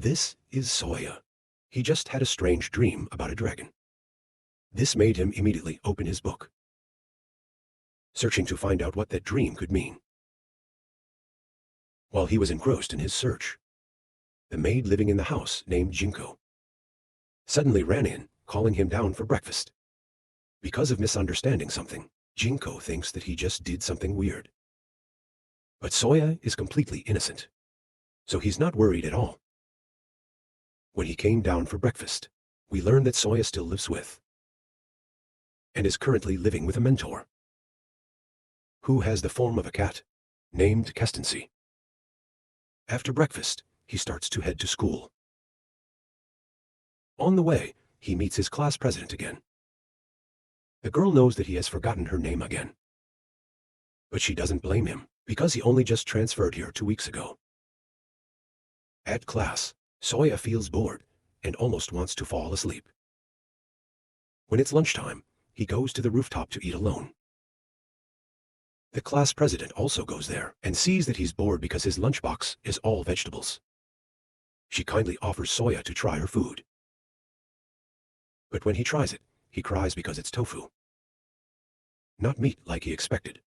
This is Soya. He just had a strange dream about a dragon. This made him immediately open his book, searching to find out what that dream could mean. While he was engrossed in his search, the maid living in the house, named Jinko, suddenly ran in, calling him down for breakfast. Because of misunderstanding something, Jinko thinks that he just did something weird. But Soya is completely innocent, so he's not worried at all. When he came down for breakfast, we learned that Soya still lives with, and is currently living with a mentor, who has the form of a cat, named Kestancy. After breakfast, he starts to head to school. On the way, he meets his class president again. The girl knows that he has forgotten her name again, but she doesn't blame him, because he only just transferred here 2 weeks ago. At class, Soya feels bored and almost wants to fall asleep. When it's lunchtime, he goes to the rooftop to eat alone. The class president also goes there and sees that he's bored because his lunchbox is all vegetables. She kindly offers Soya to try her food. But when he tries it, he cries because it's tofu, not meat like he expected.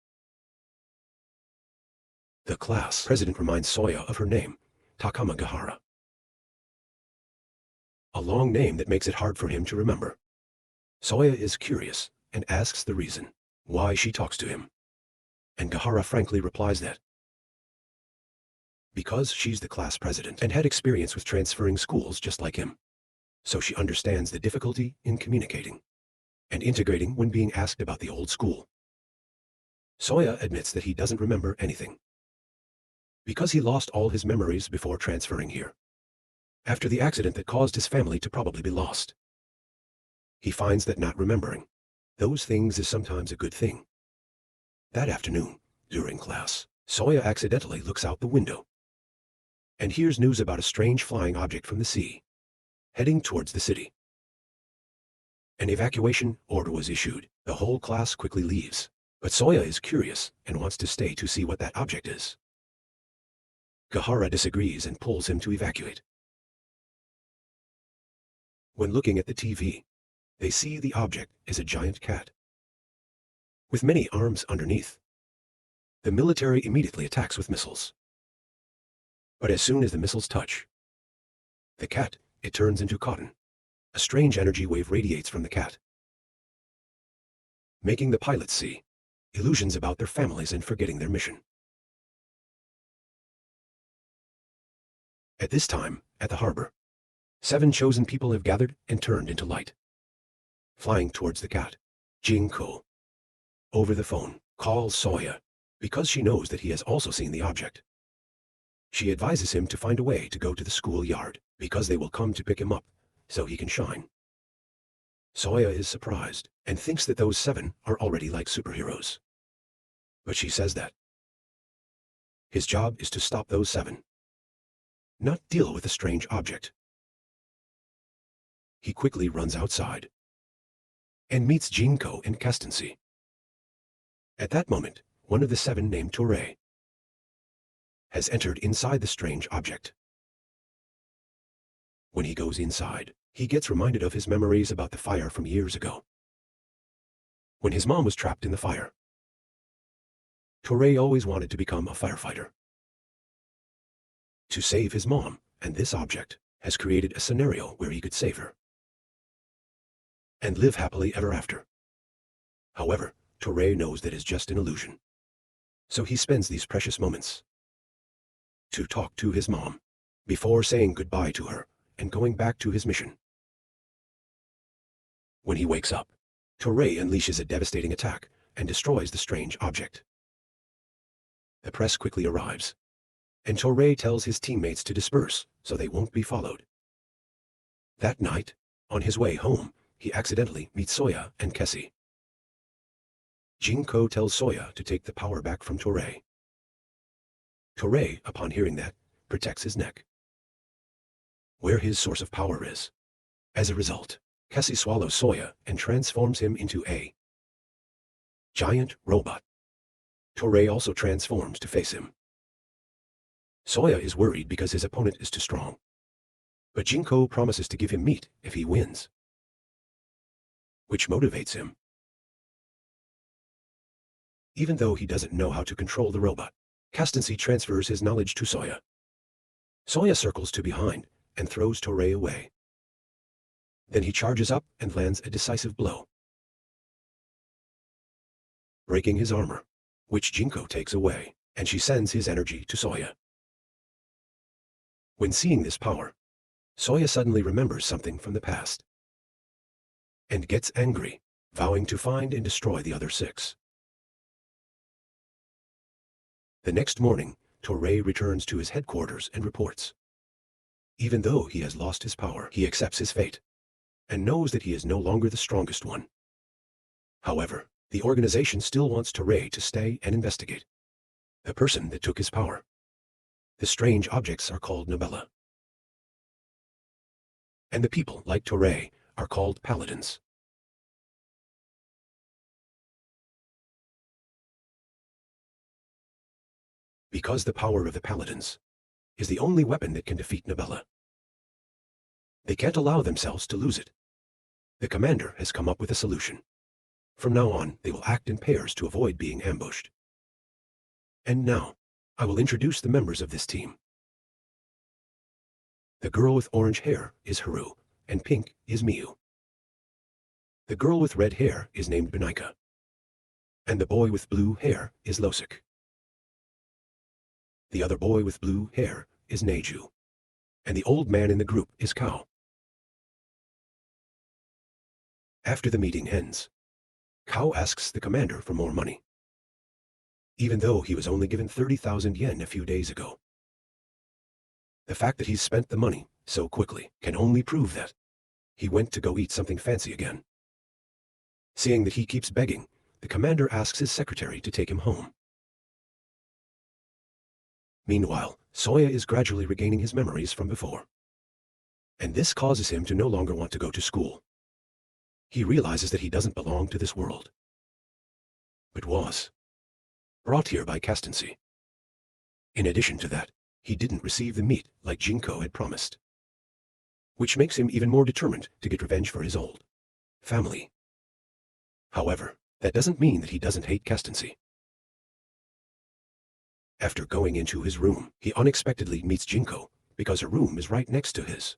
The class president reminds Soya of her name, Takama Gahara, a long name that makes it hard for him to remember. Soya is curious and asks the reason why she talks to him, and Gahara frankly replies that because she's the class president and had experience with transferring schools just like him, so she understands the difficulty in communicating and integrating when being asked about the old school. Soya admits that he doesn't remember anything, because he lost all his memories before transferring here, after the accident that caused his family to probably be lost. He finds that not remembering those things is sometimes a good thing. That afternoon, during class, Soya accidentally looks out the window and hears news about a strange flying object from the sea, heading towards the city. An evacuation order was issued. The whole class quickly leaves, but Soya is curious and wants to stay to see what that object is. Gahara disagrees and pulls him to evacuate. When looking at the TV, they see the object is a giant cat, with many arms underneath. The military immediately attacks with missiles. But as soon as the missiles touch the cat, it turns into cotton. A strange energy wave radiates from the cat, making the pilots see illusions about their families and forgetting their mission. At this time, at the harbor, 7 chosen people have gathered and turned into light, flying towards the cat. Jinko, over the phone, calls Soya because she knows that he has also seen the object. She advises him to find a way to go to the schoolyard because they will come to pick him up so he can shine. Soya is surprised and thinks that those 7 are already like superheroes. But she says that his job is to stop those 7, not deal with a strange object. He quickly runs outside and meets Jinko and Kestancy. At that moment, one of the 7 named Touré has entered inside the strange object. When he goes inside, he gets reminded of his memories about the fire from years ago, when his mom was trapped in the fire. Touré always wanted to become a firefighter to save his mom, and this object has created a scenario where he could save her and live happily ever after. However, Touré knows that is just an illusion, so he spends these precious moments to talk to his mom before saying goodbye to her and going back to his mission. When he wakes up, Touré unleashes a devastating attack and destroys the strange object. The press quickly arrives, and Touré tells his teammates to disperse so they won't be followed. That night, on his way home, he accidentally meets Soya and Kessie. Jinko tells Soya to take the power back from Touré. Touré, upon hearing that, protects his neck, where his source of power is. As a result, Kessie swallows Soya and transforms him into a giant robot. Touré also transforms to face him. Soya is worried because his opponent is too strong, But Jinko promises to give him meat if he wins, which motivates him. Even though he doesn't know how to control the robot, Castancy transfers his knowledge to Soya. Soya circles to behind and throws Toray away. Then he charges up and lands a decisive blow, breaking his armor, which Jinko takes away, and she sends his energy to Soya. When seeing this power, Soya suddenly remembers something from the past and gets angry, vowing to find and destroy the other 6. The next morning, Toray returns to his headquarters and reports. Even though he has lost his power, he accepts his fate and knows that he is no longer the strongest one. However, the organization still wants Toray to stay and investigate the person that took his power. The strange objects are called Nabella, and the people, like Toray, are called paladins. Because the power of the paladins is the only weapon that can defeat Nabella. They can't allow themselves to lose it. The commander has come up with a solution. From now on, they will act in pairs to avoid being ambushed. And now, I will introduce the members of this team. The girl with orange hair is Haru, and pink is Miyu. The girl with red hair is named Benika, and the boy with blue hair is Losik. The other boy with blue hair is Neju, and the old man in the group is Kao. After the meeting ends, Kao asks the commander for more money, even though he was only given 30,000 yen a few days ago. The fact that he's spent the money so quickly can only prove that he went to go eat something fancy again. Seeing that he keeps begging, the commander asks his secretary to take him home. Meanwhile, Soya is gradually regaining his memories from before, and this causes him to no longer want to go to school. He realizes that he doesn't belong to this world, but was brought here by Castancy. In addition to that, he didn't receive the meat like Jinko had promised, which makes him even more determined to get revenge for his old family. However, that doesn't mean that he doesn't hate Castancy. After going into his room, he unexpectedly meets Jinko because her room is right next to his.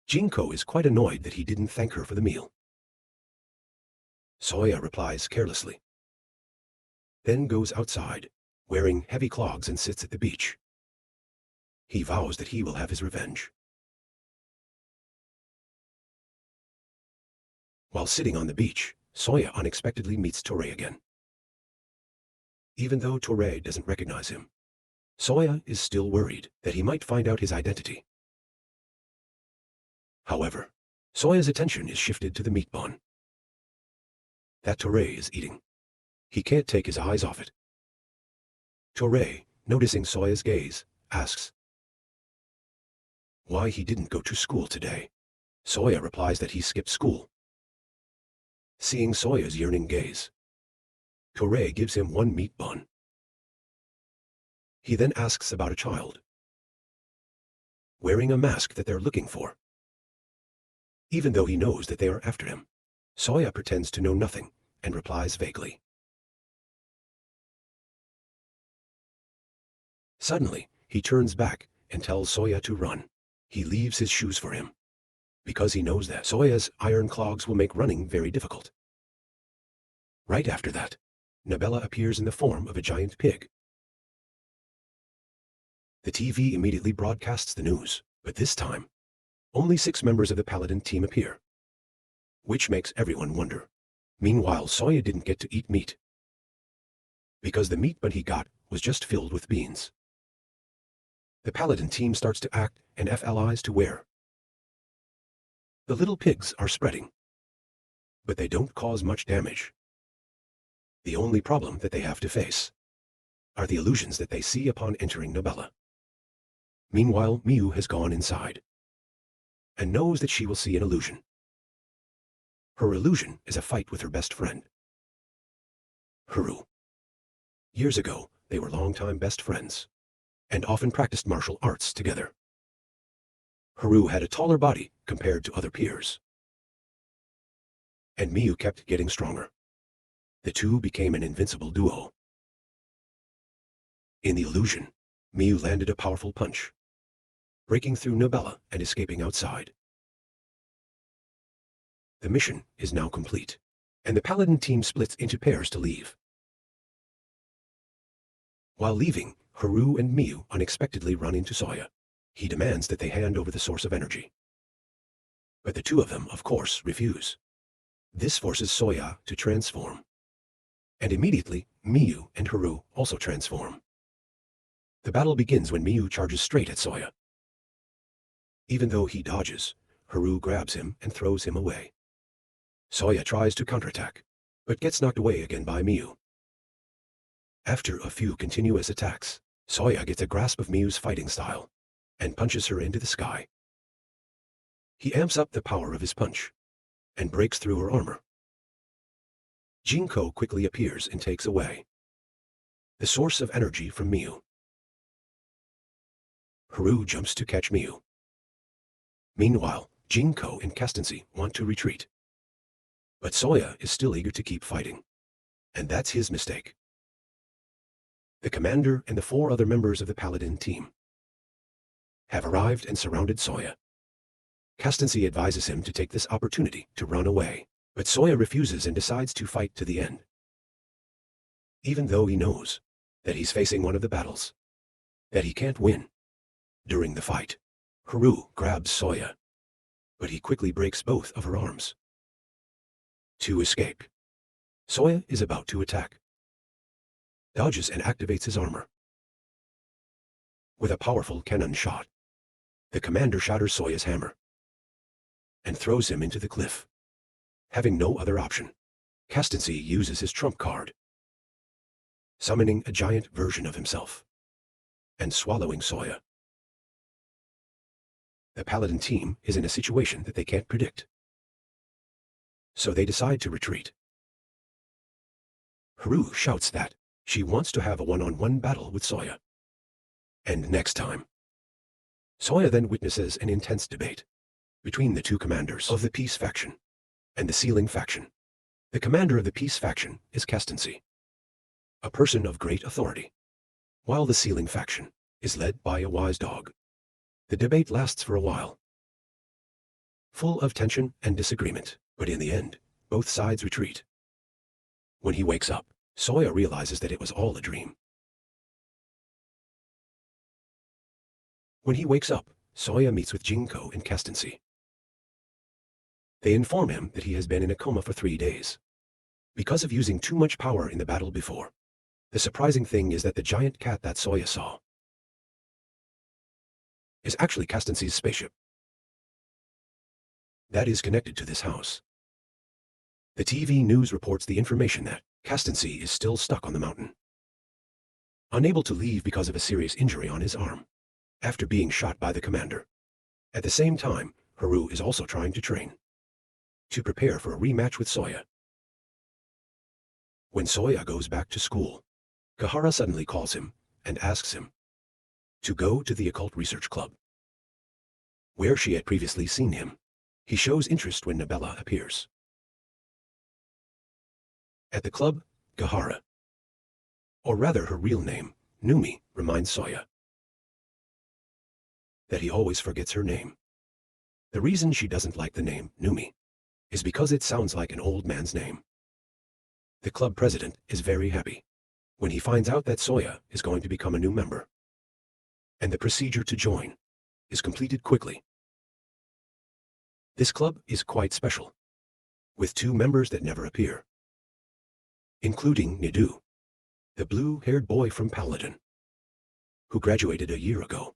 Jinko is quite annoyed that he didn't thank her for the meal. Soya replies carelessly, then goes outside, wearing heavy clogs, and sits at the beach. He vows that he will have his revenge. While sitting on the beach, Soya unexpectedly meets Toray again. Even though Toray doesn't recognize him, Soya is still worried that he might find out his identity. However, Soya's attention is shifted to the meat bun that Toray is eating. He can't take his eyes off it. Toray, noticing Soya's gaze, asks why he didn't go to school today. Soya replies that he skipped school. Seeing Soya's yearning gaze, Toray gives him one meat bun. He then asks about a child wearing a mask that they're looking for. Even though he knows that they are after him, Soya pretends to know nothing and replies vaguely. Suddenly, he turns back and tells Soya to run. He leaves his shoes for him, because he knows that Soya's iron clogs will make running very difficult. Right after that, Nabella appears in the form of a giant pig. The TV immediately broadcasts the news, but this time, only 6 members of the Paladin team appear, which makes everyone wonder. Meanwhile, Soya didn't get to eat meat, because the meat bun he got was just filled with beans. The Paladin team starts to act and FLIs to wear. The little pigs are spreading, but they don't cause much damage. The only problem that they have to face are the illusions that they see upon entering Nabella. Meanwhile, Miyu has gone inside and knows that she will see an illusion. Her illusion is a fight with her best friend, Haru. Years ago, they were longtime best friends and often practiced martial arts together. Haru had a taller body compared to other peers, and Miyu kept getting stronger. The two became an invincible duo. In the illusion, Miyu landed a powerful punch, breaking through Nabella and escaping outside. The mission is now complete, and the Paladin team splits into pairs to leave. While leaving, Haru and Miyu unexpectedly run into Soya. He demands that they hand over the source of energy. But the two of them, of course, refuse. This forces Soya to transform. And immediately, Miyu and Haru also transform. The battle begins when Miyu charges straight at Soya. Even though he dodges, Haru grabs him and throws him away. Soya tries to counterattack, but gets knocked away again by Miyu. After a few continuous attacks, Soya gets a grasp of Miyu's fighting style and punches her into the sky. He amps up the power of his punch and breaks through her armor. Jinko quickly appears and takes away the source of energy from Miyu. Haru jumps to catch Miyu. Meanwhile, Jinko and Castancy want to retreat. But Soya is still eager to keep fighting, and that's his mistake. The commander and the 4 other members of the Paladin team have arrived and surrounded Soya. Castancy advises him to take this opportunity to run away, but Soya refuses and decides to fight to the end. Even though he knows that he's facing one of the battles that he can't win. During the fight, Haru grabs Soya, but he quickly breaks both of her arms. To escape, Soya is about to attack, dodges and activates his armor. With a powerful cannon shot, the commander shatters Soya's hammer and throws him into the cliff. Having no other option, Castancy uses his trump card, summoning a giant version of himself and swallowing Soya. The Paladin team is in a situation that they can't predict, so they decide to retreat. Haru shouts that she wants to have a one-on-one battle with Soya. And next time, Soya then witnesses an intense debate between the 2 commanders of the Peace faction and the Sealing faction. The commander of the Peace faction is Castancy, a person of great authority, while the Sealing faction is led by a wise dog. The debate lasts for a while, full of tension and disagreement, but in the end, both sides retreat. When he wakes up, Soya realizes that it was all a dream. When he wakes up, Soya meets with Jinko and Castancy. They inform him that he has been in a coma for 3 days because of using too much power in the battle before. The surprising thing is that the giant cat that Soya saw is actually Castancy's spaceship that is connected to this house. The TV news reports the information that Castancy is still stuck on the mountain, unable to leave because of a serious injury on his arm after being shot by the commander. At the same time, Haru is also trying to train to prepare for a rematch with Soya. When Soya goes back to school, Kahara suddenly calls him and asks him to go to the Occult Research Club, where she had previously seen him. He shows interest when Nabella appears. At the club, Kahara, or rather her real name, Numi, reminds Soya that he always forgets her name. The reason she doesn't like the name Numi is because it sounds like an old man's name. The club president is very happy when he finds out that Soya is going to become a new member, and the procedure to join is completed quickly. This club is quite special, with 2 members that never appear, including Nidu, the blue-haired boy from Paladin, who graduated a year ago.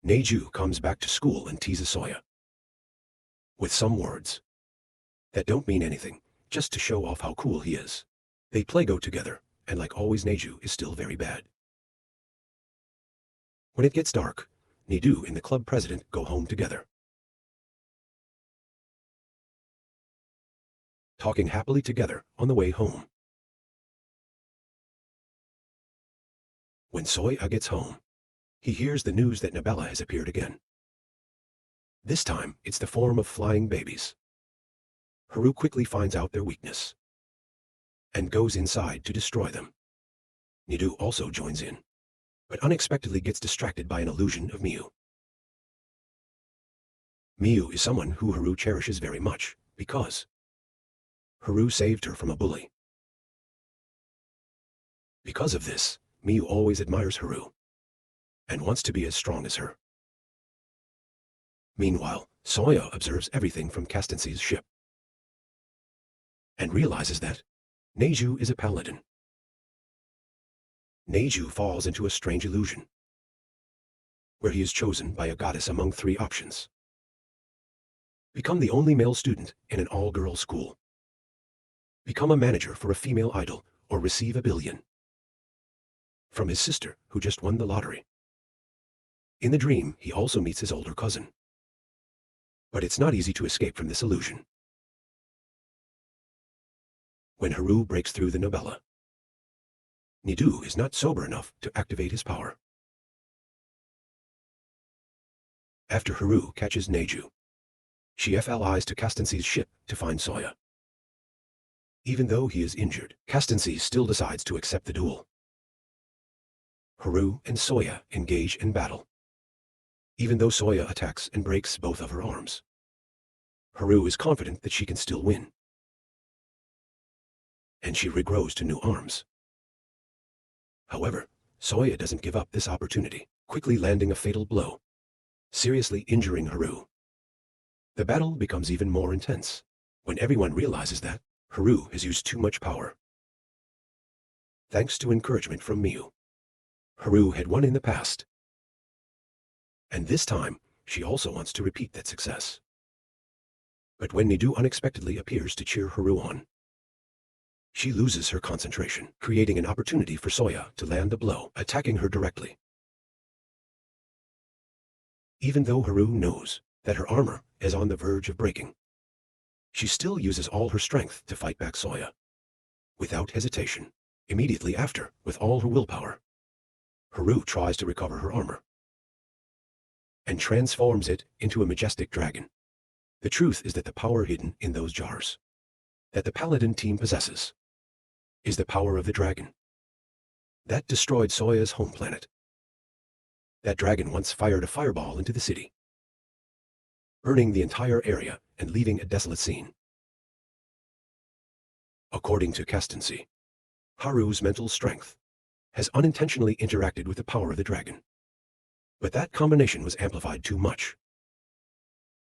Neju comes back to school and teases Soya with some words that don't mean anything, just to show off how cool he is. They play Go together, and like always Neju is still very bad. When it gets dark, Nidu and the club president go home together, talking happily together on the way home. When Soya gets home, He hears the news that Nabella has appeared again. This time, it's the form of flying babies. Haru quickly finds out their weakness and goes inside to destroy them. Nidu also joins in, but unexpectedly gets distracted by an illusion of Miu. Miu is someone who Haru cherishes very much, because Haru saved her from a bully. Because of this, Miu always admires Haru and wants to be as strong as her. Meanwhile, Soya observes everything from Castance's ship and realizes that Neju is a paladin. Neju falls into a strange illusion, where he is chosen by a goddess among 3 options. Become the only male student in an all-girl school. Become a manager for a female idol, or receive $1 billion from his sister, who just won the lottery. In the dream, he also meets his older cousin. But it's not easy to escape from this illusion. When Haru breaks through the Nabella, Nidu is not sober enough to activate his power. After Haru catches Neju, she flies to Castance's ship to find Soya. Even though he is injured, Castance still decides to accept the duel. Haru and Soya engage in battle. Even though Soya attacks and breaks both of her arms, Haru is confident that she can still win, and she regrows to new arms. However, Soya doesn't give up this opportunity, quickly landing a fatal blow, seriously injuring Haru. The battle becomes even more intense when everyone realizes that Haru has used too much power. Thanks to encouragement from Miu, Haru had won in the past, and this time she also wants to repeat that success. But when Nidu unexpectedly appears to cheer Haru on, she loses her concentration, creating an opportunity for Soya to land a blow, attacking her directly. Even though Haru knows that her armor is on the verge of breaking, she still uses all her strength to fight back Soya. Without hesitation, immediately after, with all her willpower, Haru tries to recover her armor and transforms it into a majestic dragon. The truth is that the power hidden in those jars that the Paladin team possesses is the power of the dragon that destroyed Soya's home planet. That dragon once fired a fireball into the city, burning the entire area and leaving a desolate scene. According to Castance, Haru's mental strength has unintentionally interacted with the power of the dragon. But that combination was amplified too much,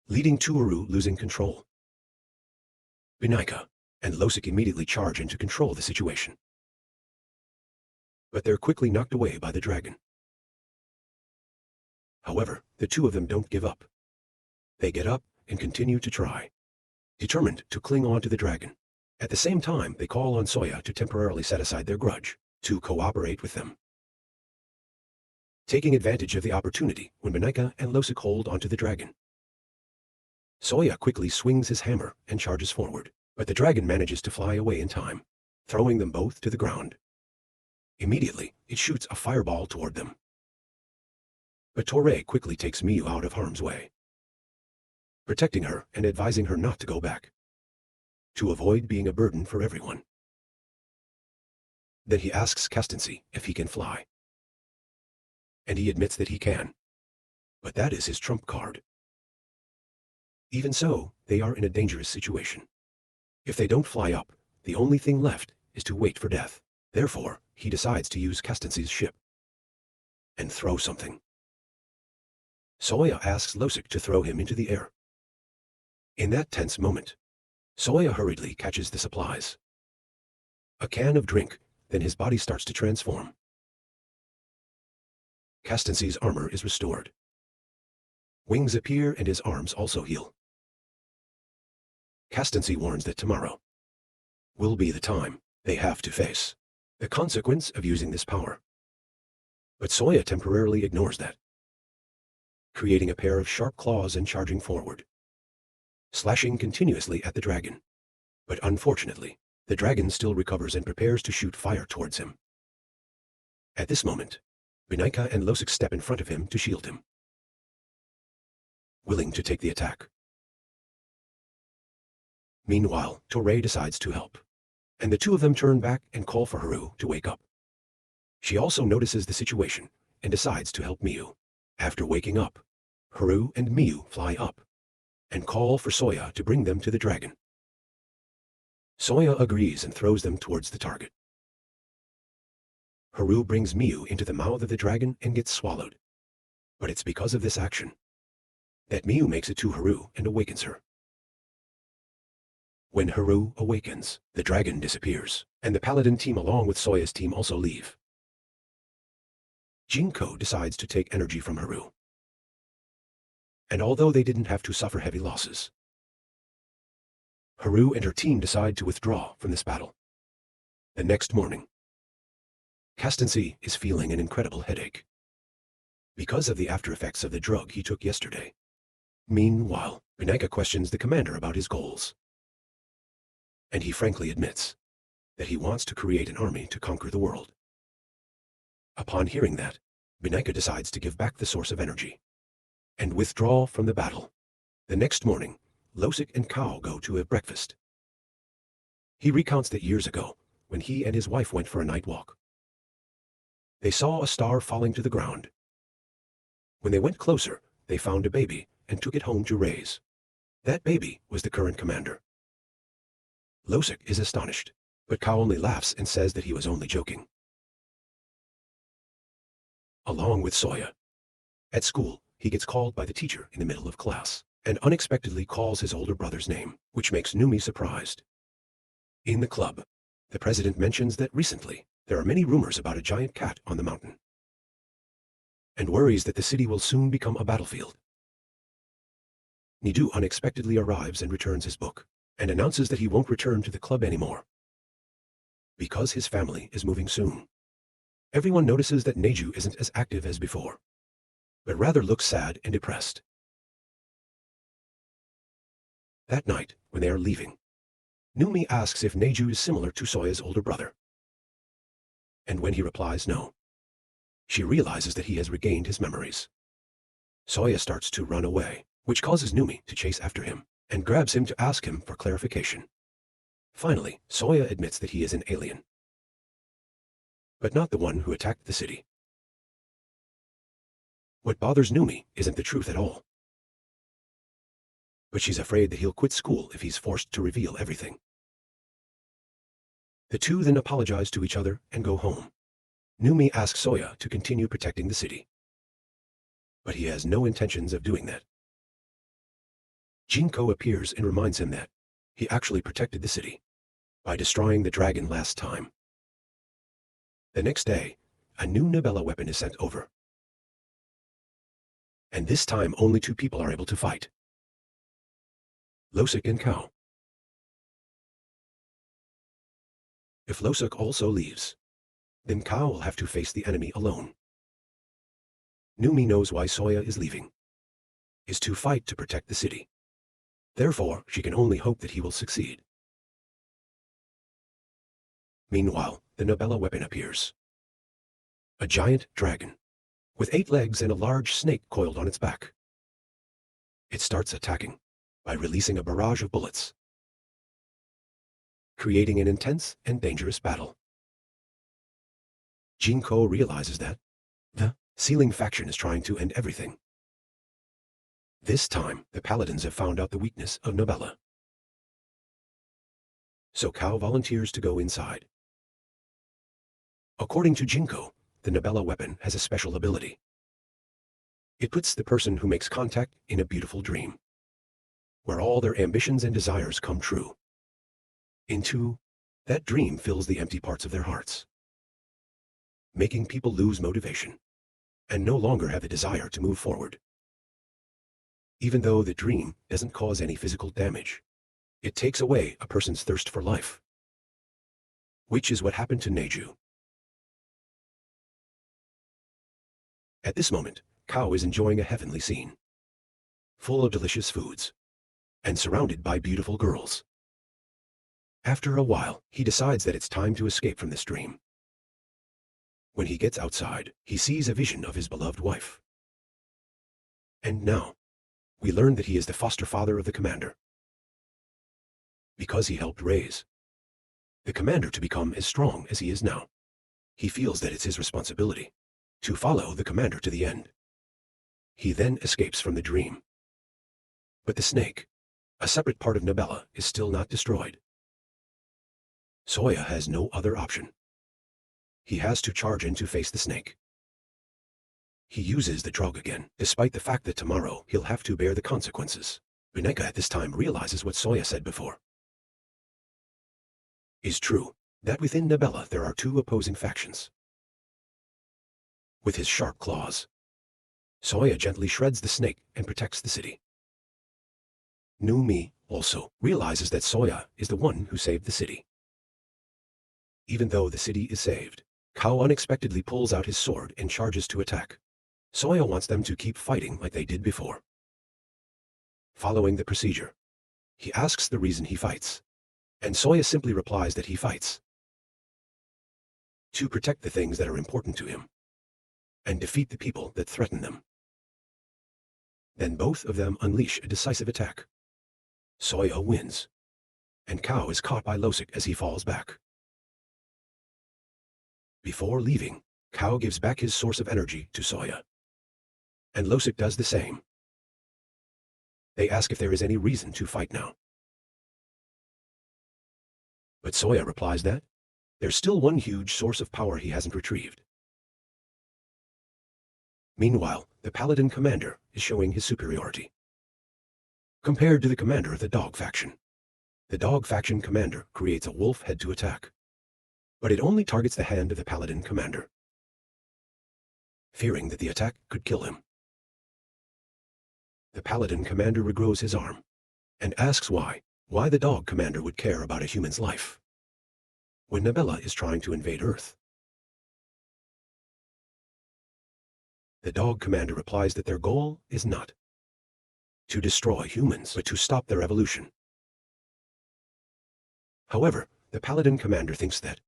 leading to Haru losing control. Binaika and Losik immediately charge in to control the situation, but they're quickly knocked away by the dragon. However, the two of them don't give up. They get up and continue to try, determined to cling on to the dragon. At the same time, they call on Soya to temporarily set aside their grudge, to cooperate with them. Taking advantage of the opportunity when Binaika and Losik hold onto the dragon, Soya quickly swings his hammer and charges forward, but the dragon manages to fly away in time, throwing them both to the ground. Immediately, it shoots a fireball toward them. But Torei quickly takes Miu out of harm's way, protecting her and advising her not to go back, to avoid being a burden for everyone. Then he asks Castance if he can fly, and he admits that he can, but that is his trump card. Even so, they are in a dangerous situation. If they don't fly up, the only thing left is to wait for death. Therefore, he decides to use Castance's ship and throw something. Soya asks Losik to throw him into the air. In that tense moment, Soya hurriedly catches the supplies. A can of drink, then his body starts to transform. Castance's armor is restored. Wings appear and his arms also heal. Castance warns that tomorrow will be the time they have to face the consequence of using this power. But Soya temporarily ignores that, creating a pair of sharp claws and charging forward, slashing continuously at the dragon. But unfortunately, the dragon still recovers and prepares to shoot fire towards him. At this moment, Binika and Losik step in front of him to shield him, willing to take the attack. Meanwhile, Toray decides to help, and the two of them turn back and call for Haru to wake up. She also notices the situation and decides to help Miyu. After waking up, Haru and Miyu fly up and call for Soya to bring them to the dragon. Soya agrees and throws them towards the target. Haru brings Miyu into the mouth of the dragon and gets swallowed. But it's because of this action that Miyu makes it to Haru and awakens her. When Haru awakens, the dragon disappears, and the paladin team along with Soya's team also leave. Jinko decides to take energy from Haru. And although they didn't have to suffer heavy losses, Haru and her team decide to withdraw from this battle. The next morning, Castancy is feeling an incredible headache because of the after effects of the drug he took yesterday. Meanwhile, Binika questions the commander about his goals, and he frankly admits that he wants to create an army to conquer the world. Upon hearing that, Binika decides to give back the source of energy and withdraw from the battle. The next morning, Losik and Kao go to a breakfast. He recounts that years ago, when he and his wife went for a night walk, they saw a star falling to the ground. When they went closer, they found a baby and took it home to raise. That baby was the current commander. Losik is astonished, but Kao only laughs and says that he was only joking. Along with Soya. At school, he gets called by the teacher in the middle of class, and unexpectedly calls his older brother's name, which makes Numi surprised. In the club, the president mentions that recently, there are many rumors about a giant cat on the mountain, and worries that the city will soon become a battlefield. Nidu unexpectedly arrives and returns his book, and announces that he won't return to the club anymore, because his family is moving soon. Everyone notices that Neju isn't as active as before, but rather looks sad and depressed. That night, when they are leaving, Numi asks if Neju is similar to Soya's older brother. And when he replies no, she realizes that he has regained his memories. Soya starts to run away, which causes Numi to chase after him and grabs him to ask him for clarification. Finally, Soya admits that he is an alien, but not the one who attacked the city. What bothers Numi isn't the truth at all, but she's afraid that he'll quit school if he's forced to reveal everything. The two then apologize to each other and go home. Numi asks Soya to continue protecting the city, but he has no intentions of doing that. Jinko appears and reminds him that he actually protected the city by destroying the dragon last time. The next day, a new Nabella weapon is sent over, and this time only two people are able to fight: Losik and Kao. If Losik also leaves, then Kao will have to face the enemy alone. Numi knows why Soya is leaving, is to fight to protect the city. Therefore, she can only hope that he will succeed. Meanwhile, the Nabella weapon appears. A giant dragon, with 8 legs and a large snake coiled on its back. It starts attacking by releasing a barrage of bullets, creating an intense and dangerous battle. Jinko realizes that the Sealing faction is trying to end everything. This time, the paladins have found out the weakness of Nabella, so Kao volunteers to go inside. According to Jinko, the Nabella weapon has a special ability. It puts the person who makes contact in a beautiful dream, where all their ambitions and desires come true. Into that dream fills the empty parts of their hearts, making people lose motivation and no longer have the desire to move forward. Even though the dream doesn't cause any physical damage, it takes away a person's thirst for life, which is what happened to Neju. At this moment, Kao is enjoying a heavenly scene, full of delicious foods, and surrounded by beautiful girls. After a while, he decides that it's time to escape from this dream. When he gets outside, he sees a vision of his beloved wife. And now, we learn that he is the foster father of the commander, because he helped raise the commander to become as strong as he is now. He feels that it's his responsibility to follow the commander to the end. He then escapes from the dream. But the snake, a separate part of Nabella, is still not destroyed. Soya has no other option. He has to charge in to face the snake. He uses the drug again, despite the fact that tomorrow he'll have to bear the consequences. Bineka at this time realizes what Soya said before is true, that within Nabella there are two opposing factions. With his sharp claws, Soya gently shreds the snake and protects the city. Numi also realizes that Soya is the one who saved the city. Even though the city is saved, Kao unexpectedly pulls out his sword and charges to attack. Soya wants them to keep fighting like they did before. Following the procedure, he asks the reason he fights, and Soya simply replies that he fights to protect the things that are important to him and defeat the people that threaten them. Then both of them unleash a decisive attack. Soya wins, and Kao is caught by Losik as he falls back. Before leaving, Kao gives back his source of energy to Soya, and Losik does the same. They ask if there is any reason to fight now. But Soya replies that there's still one huge source of power he hasn't retrieved. Meanwhile, the paladin commander is showing his superiority compared to the commander of the dog faction. The dog faction commander creates a wolf head to attack, but it only targets the hand of the paladin commander, fearing that the attack could kill him. The paladin commander regrows his arm and asks why the dog commander would care about a human's life when Nabella is trying to invade Earth. The dog commander replies that their goal is not to destroy humans, but to stop their evolution. However, the paladin commander thinks that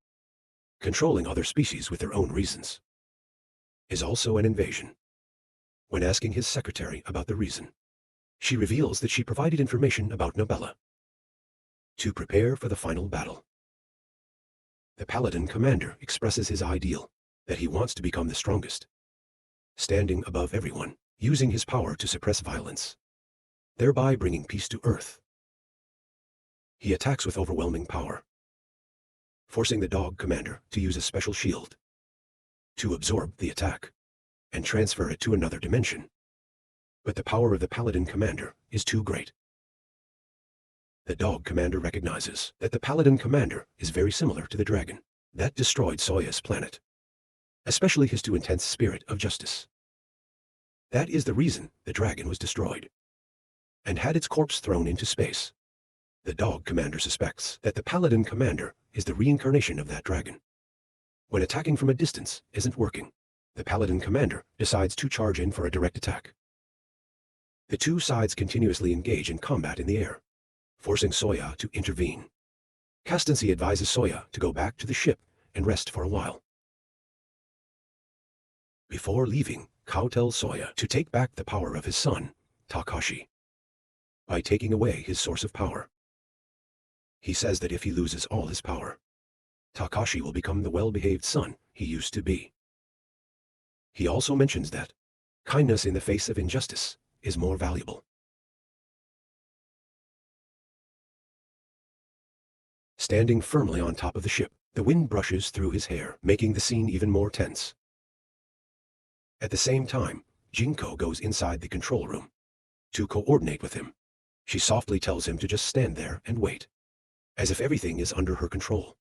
controlling other species with their own reasons is also an invasion. When asking his secretary about the reason, she reveals that she provided information about Nabella to prepare for the final battle. The paladin commander expresses his ideal, that he wants to become the strongest, standing above everyone, using his power to suppress violence, thereby bringing peace to Earth. He attacks with overwhelming power, forcing the dog commander to use a special shield to absorb the attack and transfer it to another dimension. But the power of the paladin commander is too great. The dog commander recognizes that the paladin commander is very similar to the dragon that destroyed Soya's planet, especially his too intense spirit of justice. That is the reason the dragon was destroyed and had its corpse thrown into space. The dog commander suspects that the paladin commander is the reincarnation of that dragon. When attacking from a distance isn't working, the paladin commander decides to charge in for a direct attack. The two sides continuously engage in combat in the air, forcing Soya to intervene. Castancy advises Soya to go back to the ship and rest for a while. Before leaving, Kao tells Soya to take back the power of his son, Takashi, by taking away his source of power. He says that if he loses all his power, Takashi will become the well-behaved son he used to be. He also mentions that kindness in the face of injustice is more valuable. Standing firmly on top of the ship, the wind brushes through his hair, making the scene even more tense. At the same time, Jinko goes inside the control room to coordinate with him. She softly tells him to just stand there and wait, as if everything is under her control.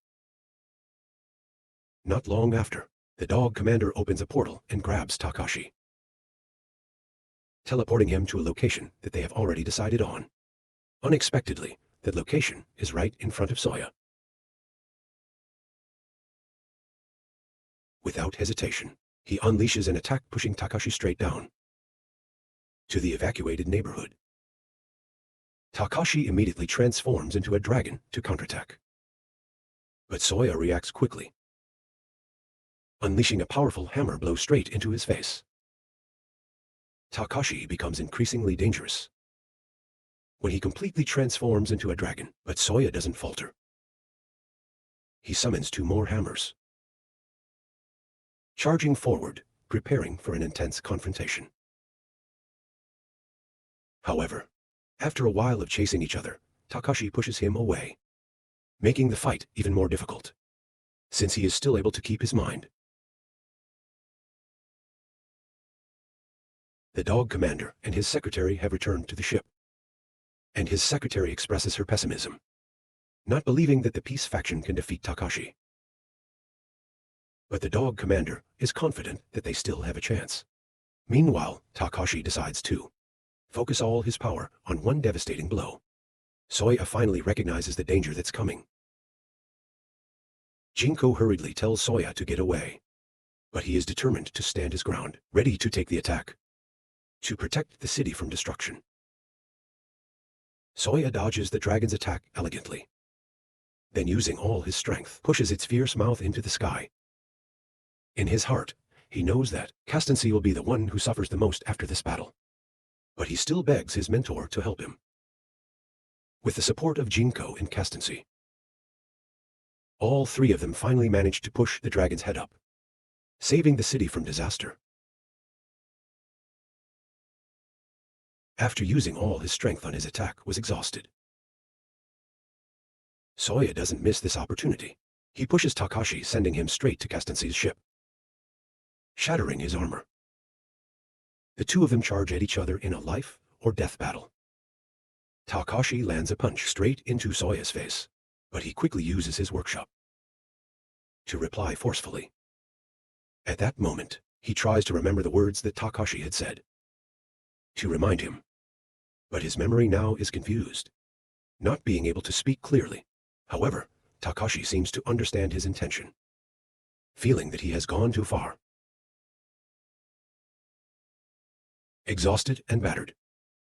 Not long after, the dog commander opens a portal and grabs Takashi, teleporting him to a location that they have already decided on. Unexpectedly, that location is right in front of Soya. Without hesitation, he unleashes an attack, pushing Takashi straight down to the evacuated neighborhood. Takashi immediately transforms into a dragon to counterattack. But Soya reacts quickly. unleashing a powerful hammer blow straight into his face. Takashi becomes increasingly dangerous when he completely transforms into a dragon, but Soya doesn't falter. He summons 2 more hammers, charging forward, preparing for an intense confrontation. However, after a while of chasing each other, Takashi pushes him away, making the fight even more difficult, since he is still able to keep his mind. The dog commander and his secretary have returned to the ship, and his secretary expresses her pessimism, not believing that the peace faction can defeat Takashi. But the dog commander is confident that they still have a chance. Meanwhile, Takashi decides to focus all his power on one devastating blow. Soya finally recognizes the danger that's coming. Jinko hurriedly tells Soya to get away, but he is determined to stand his ground, ready to take the attack, to protect the city from destruction. Soya dodges the dragon's attack elegantly, then using all his strength, pushes its fierce mouth into the sky. In his heart, he knows that Castancy will be the one who suffers the most after this battle, but he still begs his mentor to help him. With the support of Jinko and Castancy, all 3 of them finally manage to push the dragon's head up, saving the city from disaster. After using all his strength on his attack was exhausted, Soya doesn't miss this opportunity. He pushes Takashi, sending him straight to Castancy's ship, shattering his armor. The 2 of them charge at each other in a life or death battle. Takashi lands a punch straight into Soya's face, but he quickly uses his workshop to reply forcefully. At that moment, he tries to remember the words that Takashi had said, to remind him, but his memory now is confused, not being able to speak clearly. However, Takashi seems to understand his intention, feeling that he has gone too far. Exhausted and battered,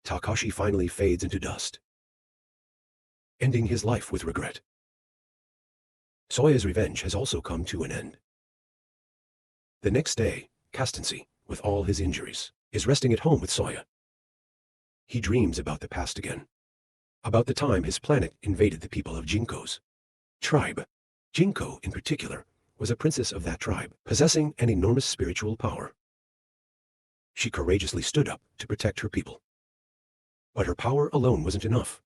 Takashi finally fades into dust, ending his life with regret. Soya's revenge has also come to an end. The next day, Castancy, with all his injuries, is resting at home with Soya. He dreams about the past again, about the time his planet invaded the people of Jinko's tribe. Jinko, in particular, was a princess of that tribe, possessing an enormous spiritual power. She courageously stood up to protect her people. But her power alone wasn't enough.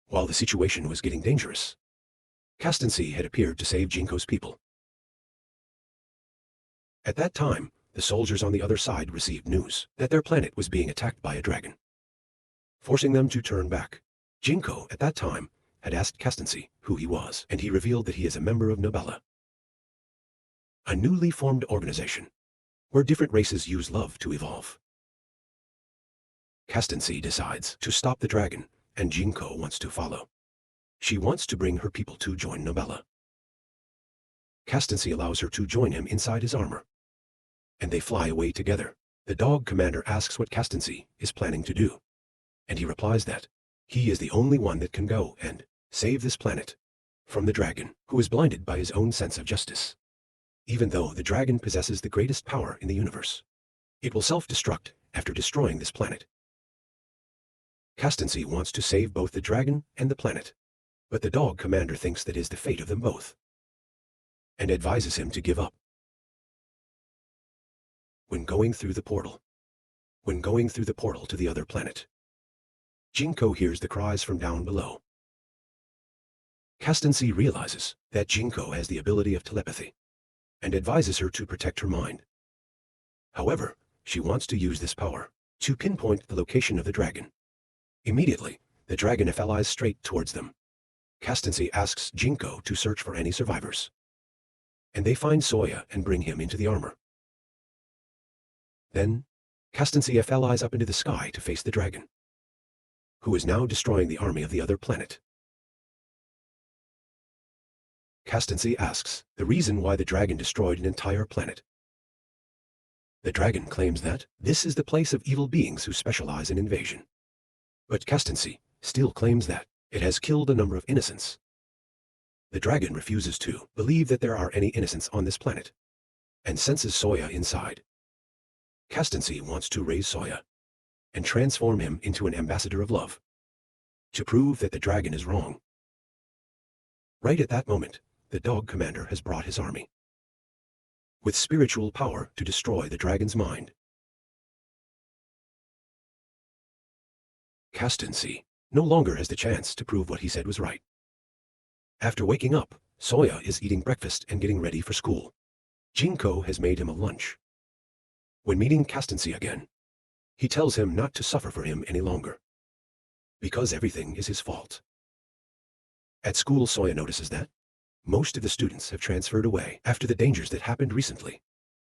While the situation was getting dangerous, Castancy had appeared to save Jinko's people. At that time, the soldiers on the other side received news that their planet was being attacked by a dragon, forcing them to turn back. Jinko, at that time, had asked Castancy who he was, and he revealed that he is a member of Nobella, a newly formed organization where different races use love to evolve. Castancy decides to stop the dragon, and Jinko wants to follow. She wants to bring her people to join Nobella. Castancy allows her to join him inside his armor, and they fly away together. The dog commander asks what Castancy is planning to do, and he replies that he is the only one that can go and save this planet from the dragon, who is blinded by his own sense of justice. Even though the dragon possesses the greatest power in the universe, it will self-destruct after destroying this planet. Castancy wants to save both the dragon and the planet, but the dog commander thinks that is the fate of them both, and advises him to give up. When going through the portal to the other planet, Jinko hears the cries from down below. Castancy realizes that Jinko has the ability of telepathy, and advises her to protect her mind. However, she wants to use this power to pinpoint the location of the dragon. Immediately, the dragon flies straight towards them. Castancy asks Jinko to search for any survivors, and they find Soya and bring him into the armor. Then, Castancy flies up into the sky to face the dragon, who is now destroying the army of the other planet. Castancy asks the reason why the dragon destroyed an entire planet. The dragon claims that this is the place of evil beings who specialize in invasion. But Castancy still claims that it has killed a number of innocents. The dragon refuses to believe that there are any innocents on this planet and senses Soya inside. Castancy wants to raise Soya and transform him into an ambassador of love to prove that the dragon is wrong. Right at that moment, the dog commander has brought his army with spiritual power to destroy the dragon's mind. Castancy no longer has the chance to prove what he said was right. After waking up, Soya is eating breakfast and getting ready for school. Jinko has made him a lunch. When meeting Castancy again, he tells him not to suffer for him any longer, because everything is his fault. At school, Soya notices that most of the students have transferred away after the dangers that happened recently,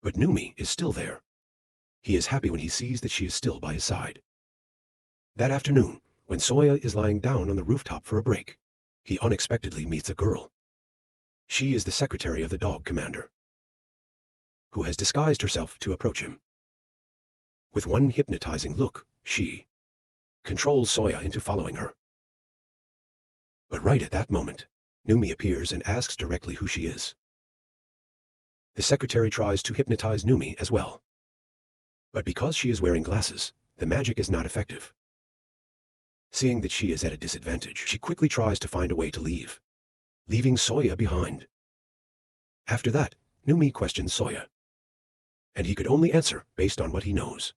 but Numi is still there. He is happy when he sees that she is still by his side. That afternoon, when Soya is lying down on the rooftop for a break, he unexpectedly meets a girl. She is the secretary of the dog commander, who has disguised herself to approach him. With one hypnotizing look, she controls Soya into following her. But right at that moment, Numi appears and asks directly who she is. The secretary tries to hypnotize Numi as well. But because she is wearing glasses, the magic is not effective. Seeing that she is at a disadvantage, she quickly tries to find a way to leave, leaving Soya behind. After that, Numi questions Soya, and he could only answer based on what he knows.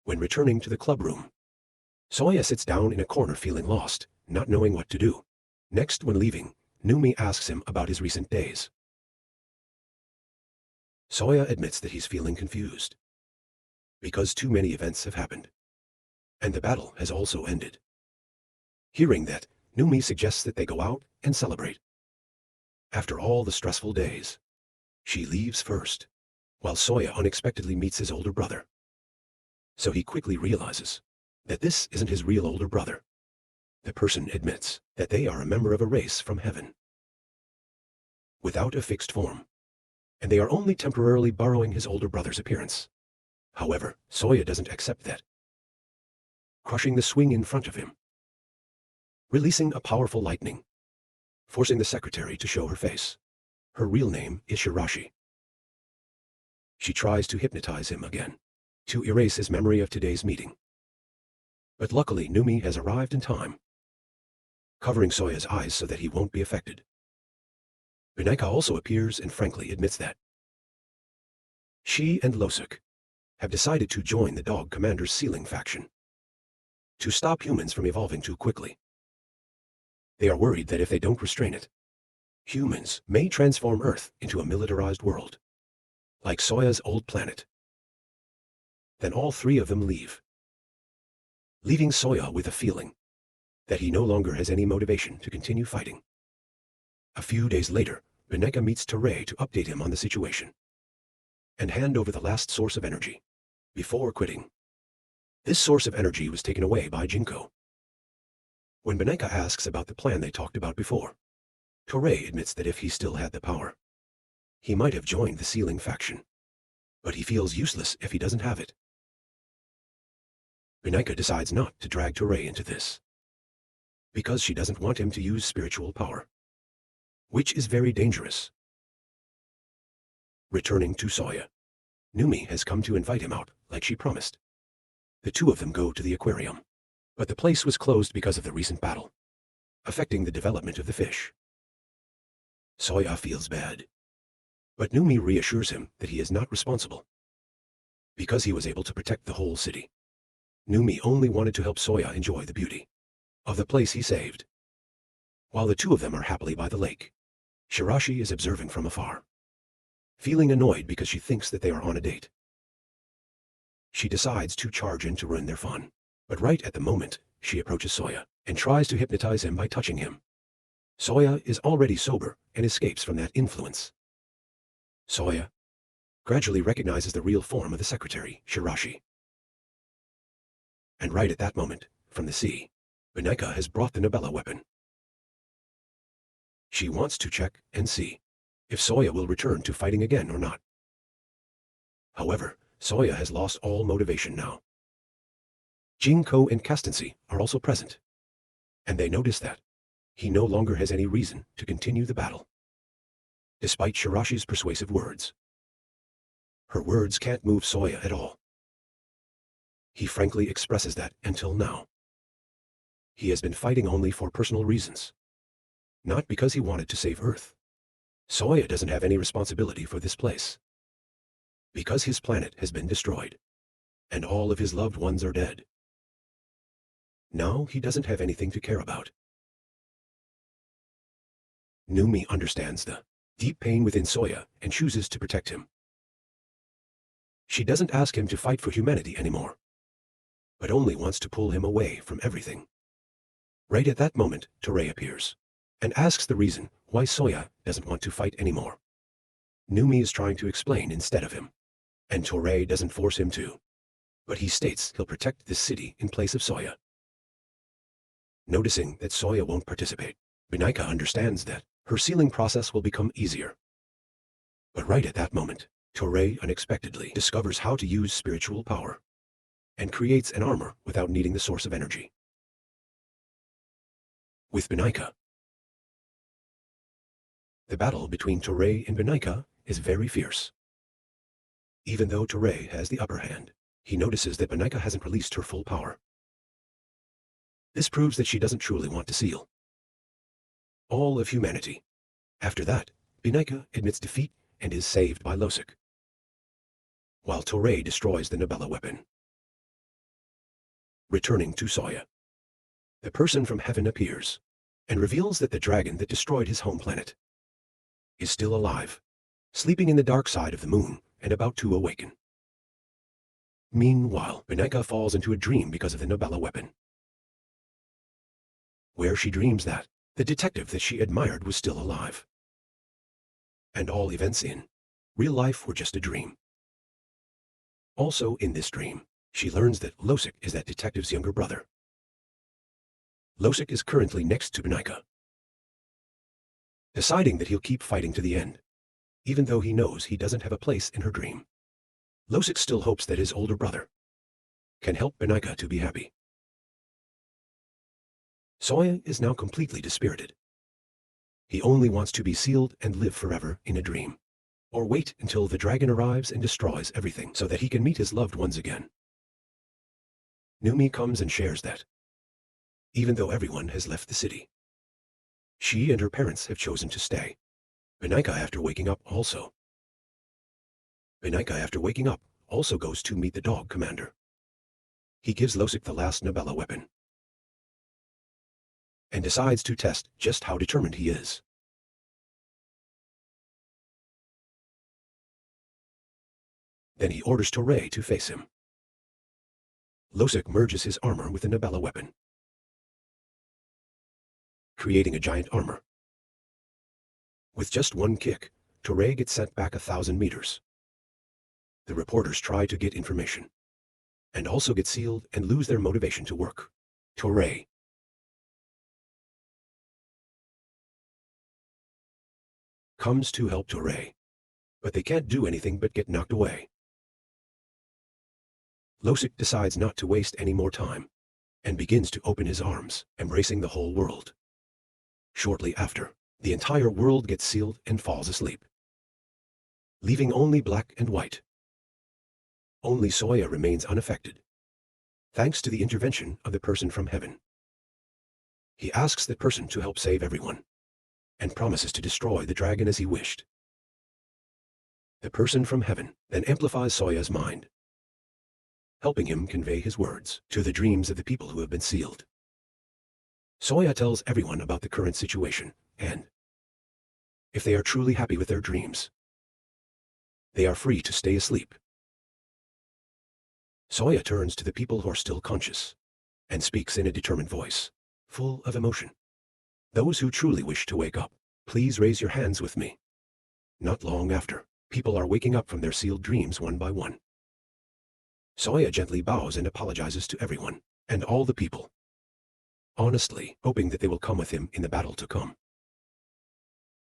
When returning to the club room, Soya sits down in a corner feeling lost, not knowing what to do. Next, when leaving, Numi asks him about his recent days. Soya admits that he's feeling confused, because too many events have happened, and the battle has also ended. Hearing that, Numi suggests that they go out and celebrate. After all the stressful days, she leaves first, while Soya unexpectedly meets his older brother. So he quickly realizes that this isn't his real older brother. The person admits that they are a member of a race from heaven, without a fixed form, and they are only temporarily borrowing his older brother's appearance. However, Soya doesn't accept that, crushing the swing in front of him, releasing a powerful lightning, forcing the secretary to show her face. Her real name is Shirashi. She tries to hypnotize him again, to erase his memory of today's meeting. But luckily, Numi has arrived in time, covering Soya's eyes so that he won't be affected. Benaika also appears and frankly admits that she and Losuk have decided to join the dog commander's sealing faction to stop humans from evolving too quickly. They are worried that if they don't restrain it, humans may transform Earth into a militarized world, like Soya's old planet. Then all three of them leave, leaving Soya with a feeling that he no longer has any motivation to continue fighting. A few days later, Benaika meets Teray to update him on the situation and hand over the last source of energy before quitting. This source of energy was taken away by Jinko. When Benaika asks about the plan they talked about before, Teray admits that if he still had the power, he might have joined the sealing faction, but he feels useless if he doesn't have it. Benaika decides not to drag Teray into this, because she doesn't want him to use spiritual power, which is very dangerous. Returning to Soya, Numi has come to invite him out, like she promised. The two of them go to the aquarium, but the place was closed because of the recent battle, affecting the development of the fish. Soya feels bad, but Numi reassures him that he is not responsible, because he was able to protect the whole city. Numi only wanted to help Soya enjoy the beauty of the place he saved. While the two of them are happily by the lake, Shirashi is observing from afar, feeling annoyed because she thinks that they are on a date. She decides to charge in to ruin their fun, but right at the moment, she approaches Soya and tries to hypnotize him by touching him. Soya is already sober and escapes from that influence. Soya gradually recognizes the real form of the secretary, Shirashi. And right at that moment, from the sea, Benaika has brought the Nabella weapon. She wants to check and see if Soya will return to fighting again or not. However, Soya has lost all motivation now. Jinko and Castancy are also present, and they notice that he no longer has any reason to continue the battle. Despite Shirashi's persuasive words, her words can't move Soya at all. He frankly expresses that, until now, he has been fighting only for personal reasons, not because he wanted to save Earth. Soya doesn't have any responsibility for this place, because his planet has been destroyed, and all of his loved ones are dead. Now he doesn't have anything to care about. Numi understands the deep pain within Soya and chooses to protect him. She doesn't ask him to fight for humanity anymore, but only wants to pull him away from everything. Right at that moment, Toray appears and asks the reason why Soya doesn't want to fight anymore. Numi is trying to explain instead of him, and Toray doesn't force him to, but he states he'll protect this city in place of Soya. Noticing that Soya won't participate, Binaika understands that her sealing process will become easier. But right at that moment, Toray unexpectedly discovers how to use spiritual power and creates an armor without needing the source of energy. With Binaika, the battle between Toray and Binaika is very fierce. Even though Toray has the upper hand, he notices that Binaika hasn't released her full power. This proves that she doesn't truly want to seal all of humanity. After that, Binaika admits defeat and is saved by Losik, while Toray destroys the Nabella weapon. Returning to Soya, the person from heaven appears and reveals that the dragon that destroyed his home planet is still alive, sleeping in the dark side of the moon and about to awaken. Meanwhile, Binaika falls into a dream because of the Nabella weapon, where she dreams that the detective that she admired was still alive, and all events in real life were just a dream. Also in this dream, she learns that Losik is that detective's younger brother. Losik is currently next to Binaika, deciding that he'll keep fighting to the end, even though he knows he doesn't have a place in her dream. Losik still hopes that his older brother can help Binaika to be happy. Soya is now completely dispirited. He only wants to be sealed and live forever in a dream, or wait until the dragon arrives and destroys everything so that he can meet his loved ones again. Numi comes and shares that, even though everyone has left the city, she and her parents have chosen to stay. Binaika after waking up also goes to meet the dog commander. He gives Losik the last Nabella weapon and decides to test just how determined he is. Then he orders Toray to face him. Losik merges his armor with the Nabella weapon, creating a giant armor. With just one kick, Toray gets sent back 1,000 meters. The reporters try to get information, and also get sealed and lose their motivation to work. Toray comes to help Toray, but they can't do anything but get knocked away. Losik decides not to waste any more time, and begins to open his arms, embracing the whole world. Shortly after, the entire world gets sealed and falls asleep, leaving only black and white. Only Soya remains unaffected, thanks to the intervention of the person from heaven. He asks that person to help save everyone, and promises to destroy the dragon as he wished. The person from heaven then amplifies Soya's mind, helping him convey his words to the dreams of the people who have been sealed. Soya tells everyone about the current situation, and if they are truly happy with their dreams, they are free to stay asleep. Soya turns to the people who are still conscious, and speaks in a determined voice, full of emotion. Those who truly wish to wake up, please raise your hands with me. Not long after, people are waking up from their sealed dreams one by one. Soya gently bows and apologizes to everyone, and all the people, honestly hoping that they will come with him in the battle to come.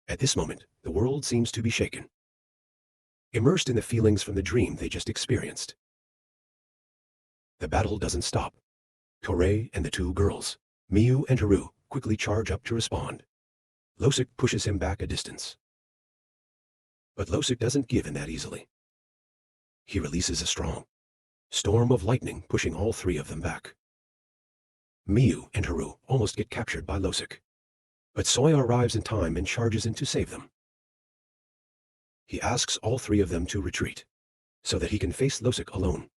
At this moment, the world seems to be shaken, immersed in the feelings from the dream they just experienced. The battle doesn't stop, Torei and the two girls, Miyu and Haru, quickly charge up to respond. Losik pushes him back a distance. But Losik doesn't give in that easily. He releases a strong storm of lightning, pushing all three of them back. Miyu and Haru almost get captured by Losik. But Soya arrives in time and charges in to save them. He asks all three of them to retreat, so that he can face Losik alone.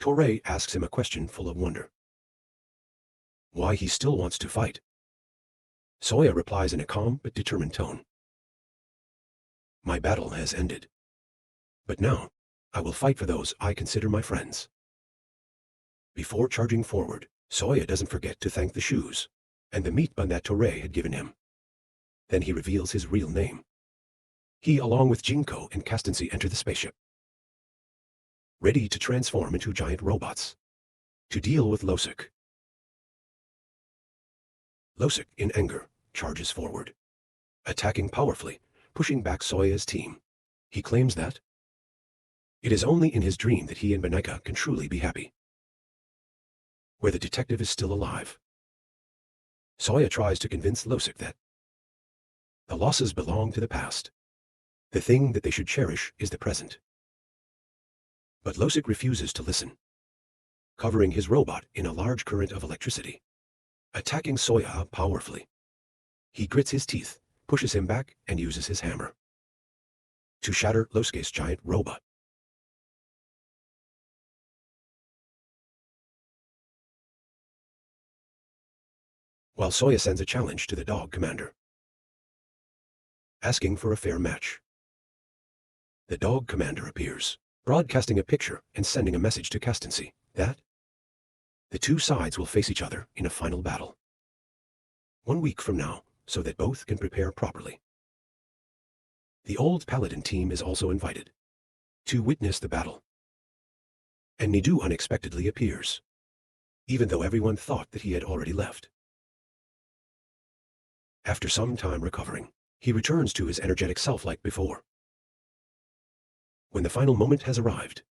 Torei asks him a question full of wonder. Why he still wants to fight. Soya replies in a calm but determined tone. My battle has ended. But now, I will fight for those I consider my friends. Before charging forward, Soya doesn't forget to thank the shoes and the meat bun that Torei had given him. Then he reveals his real name. He, along with Jinko and Castancy, enter the spaceship, ready to transform into giant robots to deal with Losik. Losik, in anger, charges forward, attacking powerfully, pushing back Soya's team. He claims that it is only in his dream that he and Beneka can truly be happy, where the detective is still alive. Soya tries to convince Losik that the losses belong to the past. The thing that they should cherish is the present. But Losik refuses to listen, covering his robot in a large current of electricity, attacking Soya powerfully. He grits his teeth, pushes him back, and uses his hammer to shatter Losike's giant robot. While Soya sends a challenge to the dog commander, asking for a fair match. The dog commander appears, broadcasting a picture and sending a message to Castancy that the two sides will face each other in a final battle 1 week from now, so that both can prepare properly. The old Paladin team is also invited to witness the battle. And Nidu unexpectedly appears, even though everyone thought that he had already left. After some time recovering, he returns to his energetic self like before. When the final moment has arrived,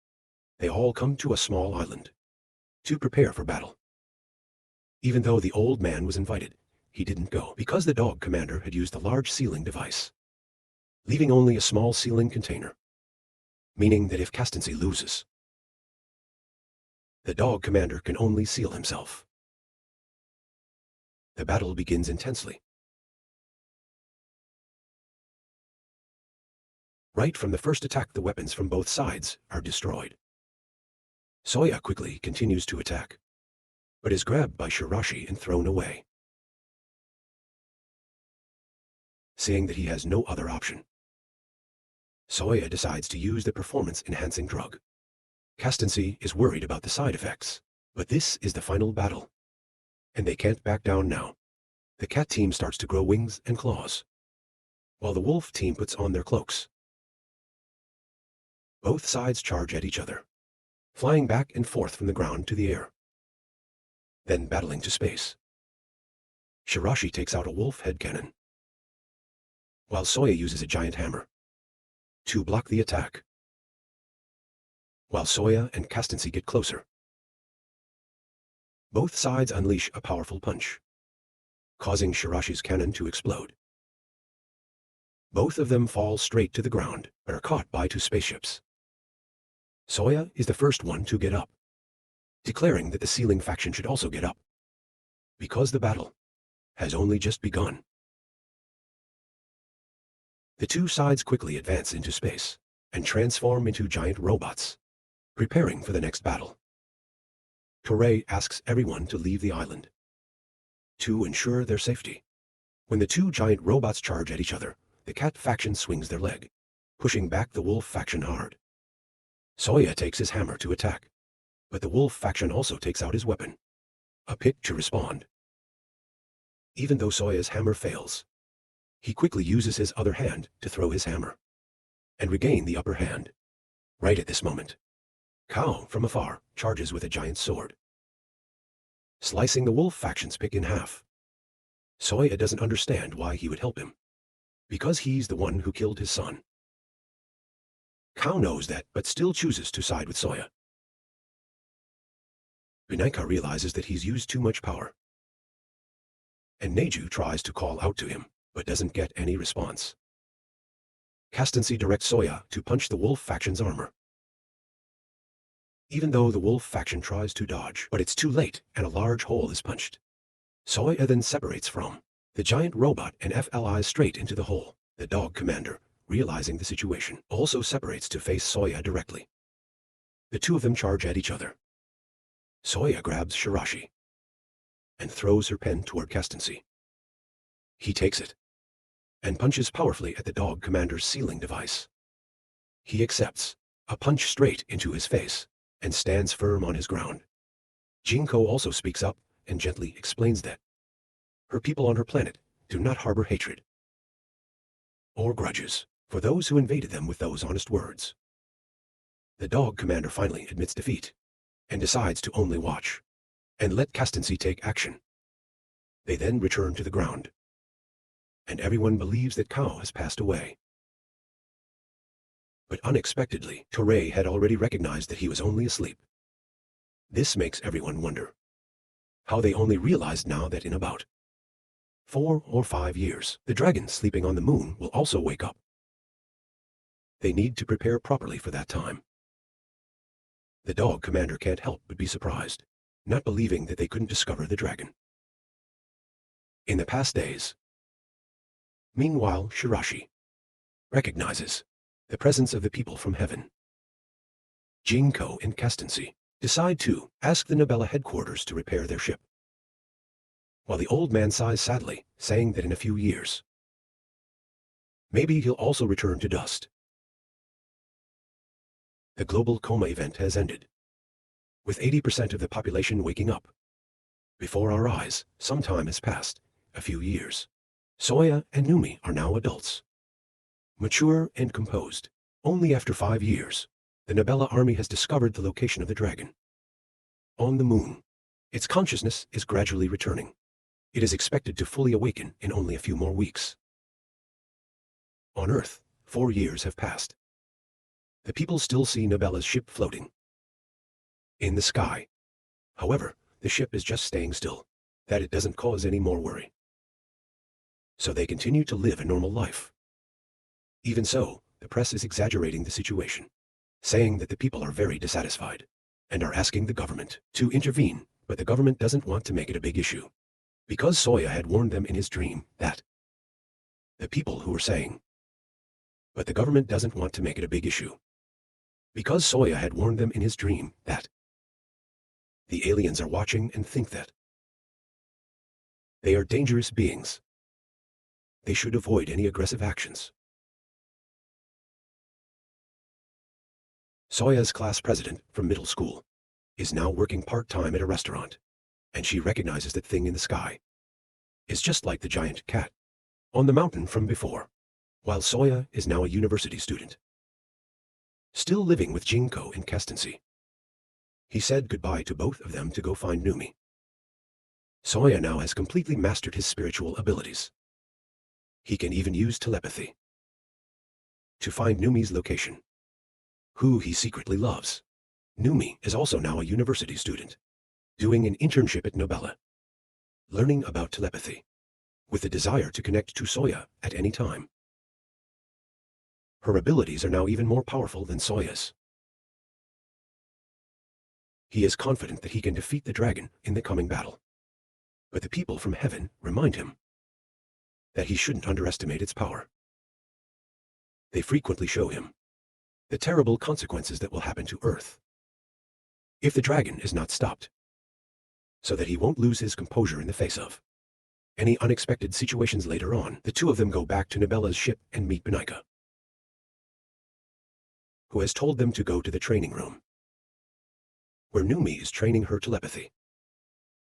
they all come to a small island to prepare for battle. Even though the old man was invited, he didn't go because the dog commander had used a large sealing device, leaving only a small sealing container, meaning that if Castancy loses, the dog commander can only seal himself. The battle begins intensely. Right from the first attack, the weapons from both sides are destroyed. Soya quickly continues to attack, but is grabbed by Shirashi and thrown away. Seeing that he has no other option, Soya decides to use the performance-enhancing drug. Castancy is worried about the side effects, but this is the final battle, and they can't back down now. The cat team starts to grow wings and claws, while the wolf team puts on their cloaks. Both sides charge at each other, flying back and forth from the ground to the air, then battling to space. Shirashi takes out a wolf head cannon, while Soya uses a giant hammer to block the attack. While Soya and Castancy get closer, both sides unleash a powerful punch, causing Shirashi's cannon to explode. Both of them fall straight to the ground, but are caught by two spaceships. Soya is the first one to get up, declaring that the sealing faction should also get up, because the battle has only just begun. The two sides quickly advance into space and transform into giant robots, preparing for the next battle. Torei asks everyone to leave the island to ensure their safety. When the two giant robots charge at each other, the cat faction swings their leg, pushing back the wolf faction hard. Soya takes his hammer to attack, but the wolf faction also takes out his weapon, a pick, to respond. Even though Soya's hammer fails, he quickly uses his other hand to throw his hammer and regain the upper hand. Right at this moment, Kao, from afar, charges with a giant sword, slicing the wolf faction's pick in half. Soya doesn't understand why he would help him, because he's the one who killed his son. Kao knows that, but still chooses to side with Soya. Binaika realizes that he's used too much power, and Neju tries to call out to him, but doesn't get any response. Castancy directs Soya to punch the wolf faction's armor. Even though the wolf faction tries to dodge, but it's too late and a large hole is punched. Soya then separates from the giant robot and flies straight into the hole. The dog commander, realizing the situation, also separates to face Soya directly. The two of them charge at each other. Soya grabs Shirashi and throws her pen toward Castancy. He takes it and punches powerfully at the dog commander's sealing device. He accepts a punch straight into his face and stands firm on his ground. Jinko also speaks up and gently explains that her people on her planet do not harbor hatred or grudges for those who invaded them with those honest words. The dog commander finally admits defeat and decides to only watch and let Castancy take action. They then return to the ground, and everyone believes that Kao has passed away. But unexpectedly, Toray had already recognized that he was only asleep. This makes everyone wonder how they only realized now that in about 4 or 5 years, the dragon sleeping on the moon will also wake up. They need to prepare properly for that time. The dog commander can't help but be surprised, not believing that they couldn't discover the dragon. In the past days, meanwhile, Shirashi recognizes the presence of the people from heaven. Jinko and Castancy decide to ask the Nabella headquarters to repair their ship, while the old man sighs sadly, saying that in a few years, maybe he'll also return to dust. The global coma event has ended, with 80% of the population waking up. Before our eyes, some time has passed, a few years. Soya and Numi are now adults, mature and composed. Only after 5 years, the Nabella army has discovered the location of the dragon. On the moon, its consciousness is gradually returning. It is expected to fully awaken in only a few more weeks. On Earth, 4 years have passed. The people still see Nabella's ship floating in the sky. However, the ship is just staying still, that it doesn't cause any more worry. So they continue to live a normal life. Even so, the press is exaggerating the situation, saying that the people are very dissatisfied and are asking the government to intervene, but the government doesn't want to make it a big issue, because Soya had warned them in his dream that the people who were saying, but the government doesn't want to make it a big issue, because Soya had warned them in his dream that the aliens are watching and think that they are dangerous beings. They should avoid any aggressive actions. Soya's class president from middle school is now working part-time at a restaurant, and she recognizes that thing in the sky is just like the giant cat on the mountain from before, while Soya is now a university student, still living with Jinko and Castancy. He said goodbye to both of them to go find Numi. Soya now has completely mastered his spiritual abilities. He can even use telepathy to find Numi's location, who he secretly loves. Numi is also now a university student, doing an internship at Nobella, learning about telepathy, with the desire to connect to Soya at any time. Her abilities are now even more powerful than Soya's. He is confident that he can defeat the dragon in the coming battle. But the people from heaven remind him that he shouldn't underestimate its power. They frequently show him the terrible consequences that will happen to Earth if the dragon is not stopped, so that he won't lose his composure in the face of any unexpected situations later on. The two of them go back to Nabella's ship and meet Binaika, who has told them to go to the training room, where Numi is training her telepathy,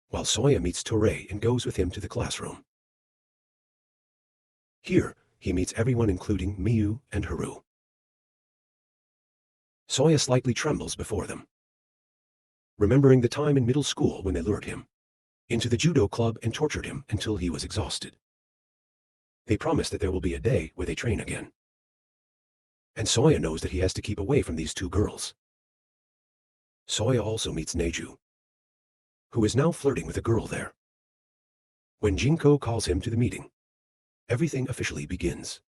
while Soya meets Toray and goes with him to the classroom. Here, he meets everyone including Miyu and Haru. Soya slightly trembles before them, remembering the time in middle school when they lured him into the judo club and tortured him until he was exhausted. They promise that there will be a day where they train again. And Soya knows that he has to keep away from these two girls. Soya also meets Neju, who is now flirting with a girl there. When Jinko calls him to the meeting, everything officially begins.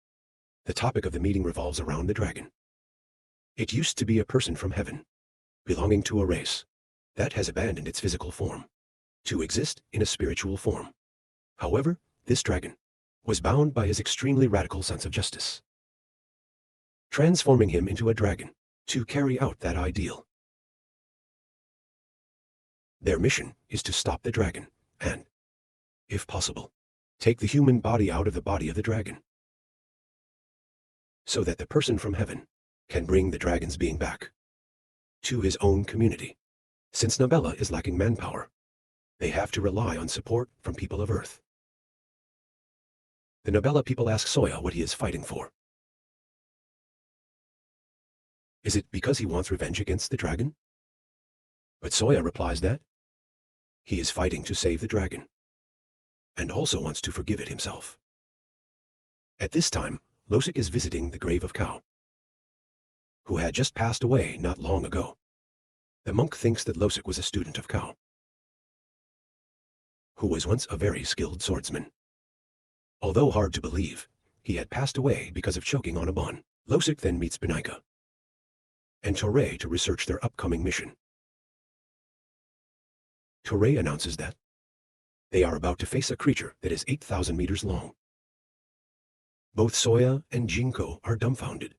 The topic of the meeting revolves around the dragon. It used to be a person from heaven, belonging to a race that has abandoned its physical form to exist in a spiritual form. However, this dragon was bound by his extremely radical sense of justice, transforming him into a dragon to carry out that ideal. Their mission is to stop the dragon and, if possible, take the human body out of the body of the dragon, so that the person from heaven can bring the dragon's being back to his own community. Since Nabella is lacking manpower, they have to rely on support from people of Earth. The Nabella people ask Soya what he is fighting for. Is it because he wants revenge against the dragon? But Soya replies that he is fighting to save the dragon, and also wants to forgive it himself. At this time, Losik is visiting the grave of Kao, who had just passed away not long ago. The monk thinks that Losik was a student of Kao, who was once a very skilled swordsman. Although hard to believe, he had passed away because of choking on a bun. Losik then meets Benika and Torre to research their upcoming mission. Torre announces that they are about to face a creature that is 8,000 meters long. Both Soya and Jinko are dumbfounded,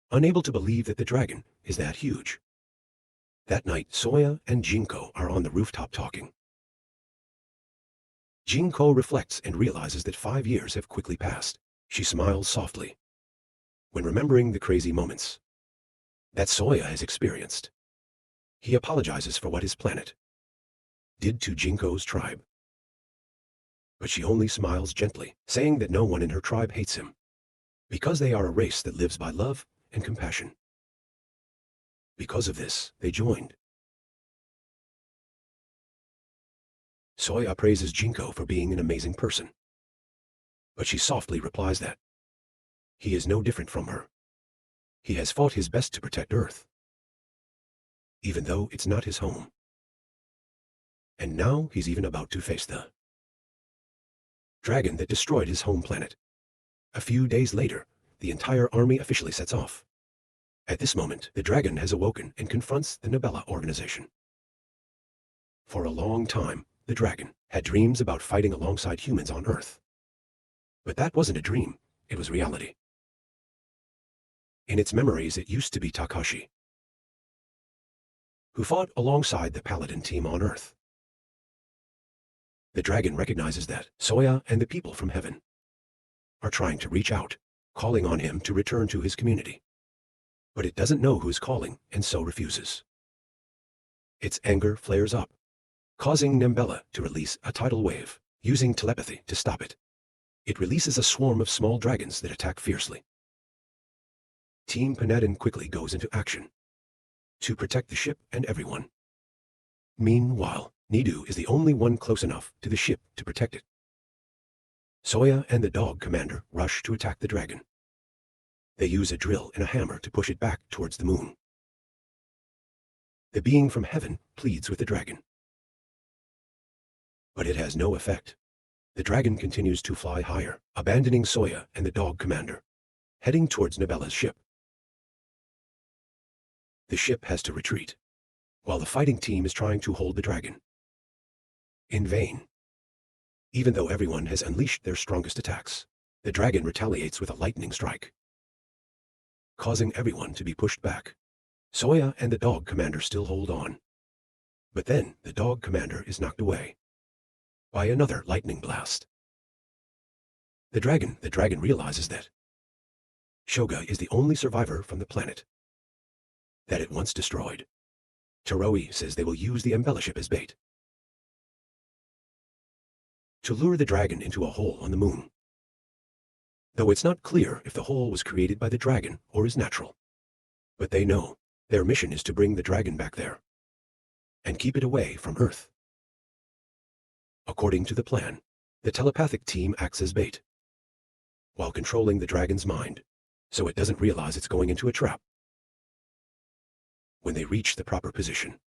unable to believe that the dragon is that huge. That night, Soya and Jinko are on the rooftop talking. Jinko reflects and realizes that 5 years have quickly passed. She smiles softly when remembering the crazy moments that Soya has experienced. He apologizes for what his planet did to Jinko's tribe, but she only smiles gently, saying that no one in her tribe hates him, because they are a race that lives by love and compassion. Because of this, they joined. Soya praises Jinko for being an amazing person, but she softly replies that he is no different from her. He has fought his best to protect Earth, even though it's not his home. And now he's even about to face the dragon that destroyed his home planet. A few days later, the entire army officially sets off. At this moment, the dragon has awoken and confronts the Nabella organization. For a long time, the dragon had dreams about fighting alongside humans on Earth. But that wasn't a dream, it was reality. In its memories, it used to be Takashi who fought alongside the Paladin team on Earth. The dragon recognizes that Soya and the people from heaven are trying to reach out, calling on him to return to his community. But it doesn't know who is calling, and so refuses. Its anger flares up, causing Nambella to release a tidal wave, using telepathy to stop it. It releases a swarm of small dragons that attack fiercely. Team Panadin quickly goes into action to protect the ship and everyone. Meanwhile, Nidu is the only one close enough to the ship to protect it. Soya and the dog commander rush to attack the dragon. They use a drill and a hammer to push it back towards the moon. The being from heaven pleads with the dragon, but it has no effect. The dragon continues to fly higher, abandoning Soya and the dog commander, heading towards Nabella's ship. The ship has to retreat, while the fighting team is trying to hold the dragon. In vain. Even though everyone has unleashed their strongest attacks, the dragon retaliates with a lightning strike, causing everyone to be pushed back. Soya and the dog commander still hold on. But then the dog commander is knocked away by another lightning blast. The dragon realizes that Shoga is the only survivor from the planet that it once destroyed. Teroi says they will use the Embella ship as bait to lure the dragon into a hole on the moon, though it's not clear if the hole was created by the dragon or is natural. But they know their mission is to bring the dragon back there and keep it away from Earth. According to the plan, the telepathic team acts as bait, while controlling the dragon's mind, so it doesn't realize it's going into a trap. When they reach the proper position,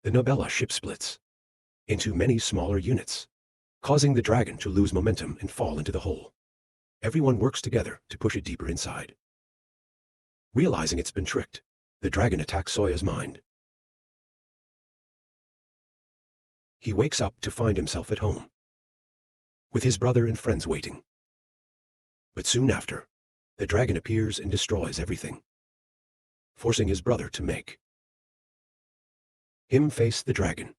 the Nabella ship splits into many smaller units, causing the dragon to lose momentum and fall into the hole. Everyone works together to push it deeper inside. Realizing it's been tricked, the dragon attacks Soya's mind. He wakes up to find himself at home, with his brother and friends waiting. But soon after, the dragon appears and destroys everything, forcing his brother to make him face the dragon.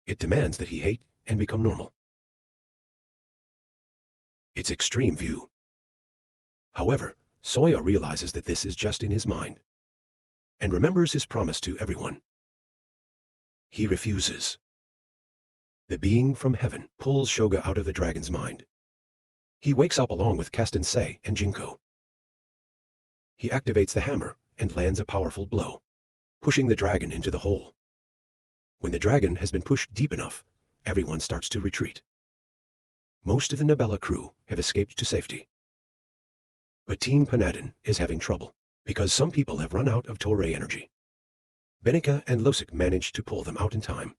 It demands that he hate and become normal. It's extreme view. However, Soya realizes that this is just in his mind, and remembers his promise to everyone. He refuses. The being from heaven pulls Shoga out of the dragon's mind. He wakes up along with Kastensei and Jinko. He activates the hammer and lands a powerful blow, pushing the dragon into the hole. When the dragon has been pushed deep enough, everyone starts to retreat. Most of the Nabella crew have escaped to safety. But Team Panadin is having trouble, because some people have run out of Toray energy. Benica and Losik manage to pull them out in time.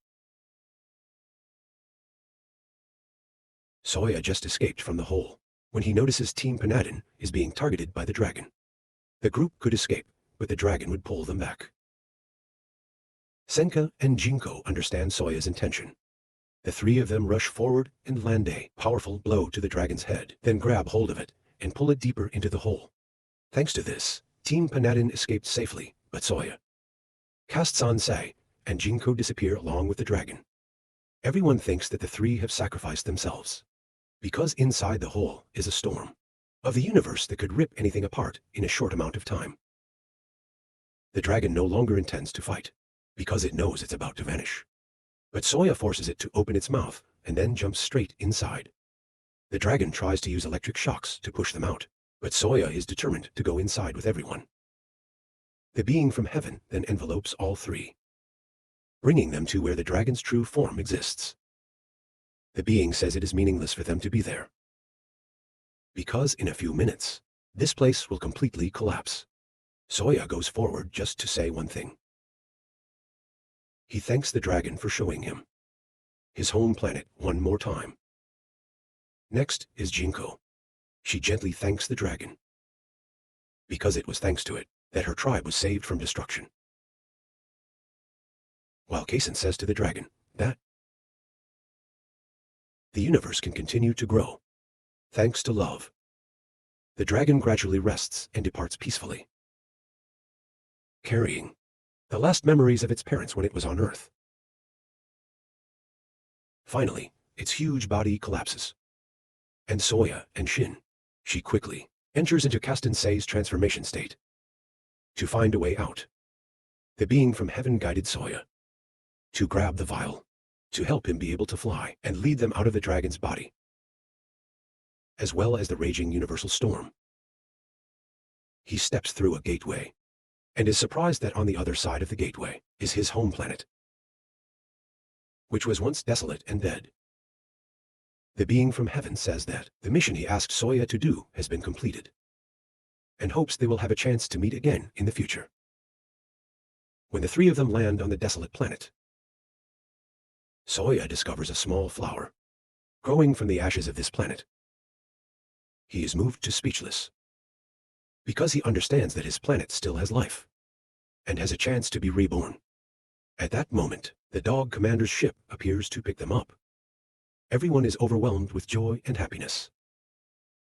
Soya just escaped from the hole when he notices Team Panadin is being targeted by the dragon. The group could escape, but the dragon would pull them back. Senka and Jinko understand Soya's intention. The three of them rush forward and land a powerful blow to the dragon's head, then grab hold of it and pull it deeper into the hole. Thanks to this, Team Panadin escaped safely, but Soya, Kastensei, and Jinko disappear along with the dragon. Everyone thinks that the three have sacrificed themselves, because inside the hole is a storm of the universe that could rip anything apart in a short amount of time. The dragon no longer intends to fight, because it knows it's about to vanish. But Soya forces it to open its mouth and then jumps straight inside. The dragon tries to use electric shocks to push them out, but Soya is determined to go inside with everyone. The being from heaven then envelopes all three, bringing them to where the dragon's true form exists. The being says it is meaningless for them to be there, because in a few minutes, this place will completely collapse. Soya goes forward just to say one thing. He thanks the dragon for showing him his home planet one more time. Next is Jinko. She gently thanks the dragon, because it was thanks to it that her tribe was saved from destruction. While Kaisen says to the dragon that the universe can continue to grow, thanks to love. The dragon gradually rests and departs peacefully, carrying the last memories of its parents when it was on Earth. Finally, its huge body collapses, and Soya and Shin, she quickly enters into Kastensei's transformation state to find a way out. The being from heaven guided Soya to grab the vial, to help him be able to fly and lead them out of the dragon's body, as well as the raging universal storm. He steps through a gateway, and is surprised that on the other side of the gateway is his home planet, which was once desolate and dead. The being from heaven says that the mission he asked Soya to do has been completed, and hopes they will have a chance to meet again in the future. When the three of them land on the desolate planet, Soya discovers a small flower growing from the ashes of this planet. He is moved to speechless, because he understands that his planet still has life, and has a chance to be reborn. At that moment, the dog commander's ship appears to pick them up. Everyone is overwhelmed with joy and happiness,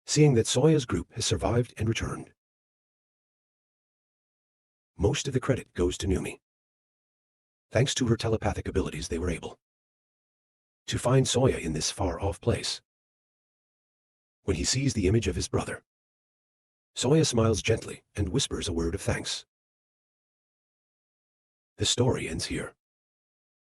seeing that Soya's group has survived and returned. Most of the credit goes to Numi. Thanks to her telepathic abilities, they were able to find Soya in this far-off place. When he sees the image of his brother, Soya smiles gently and whispers a word of thanks. The story ends here.